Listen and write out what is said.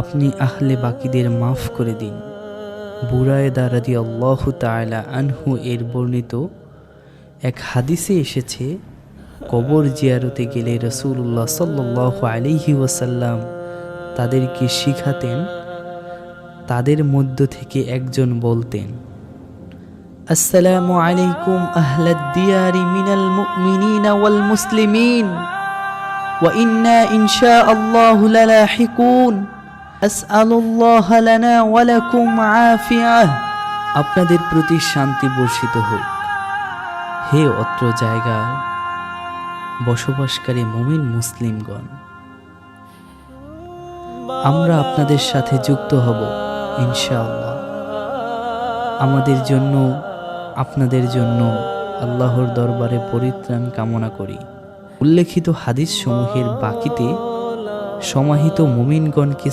আপনি আহলে বাকিদের মাফ করে দিন। বুরায়দা রাদিয়াল্লাহু তাআলা আনহু এর বর্ণিত এক হাদিসে এসেছে, কবর জিয়ারতে গেলে রাসূলুল্লাহ সাল্লাল্লাহু আলাইহি ওয়াসাল্লাম তাদেরকে শিখাতেন। তাদের মধ্য থেকে একজন বলতেন, আসসালামু আলাইকুম আহলাদ দিয়ারি মিনাল মুমিনিনা ওয়াল মুসলিমিন ওয়া ইন্না ইনশাআল্লাহু লালাহিকুন আসআলুল্লাহ লানা ওয়া লাকুম আফিয়াহ। আপনাদের প্রতি শান্তি বর্ষিত হোক, হে অত্র জায়গায় বসবাসকারী মুমিন মুসলিমগণ। আমরা আপনাদের সাথে যুক্ত হব ইনশাআল্লাহ। আমাদের জন্য, আপনাদের জন্য আল্লাহর দরবারে পরিত্রাণ কামনা করি। উল্লেখিত হাদিস সমূহের বাকিতে সমাহিত মুমিনগণকে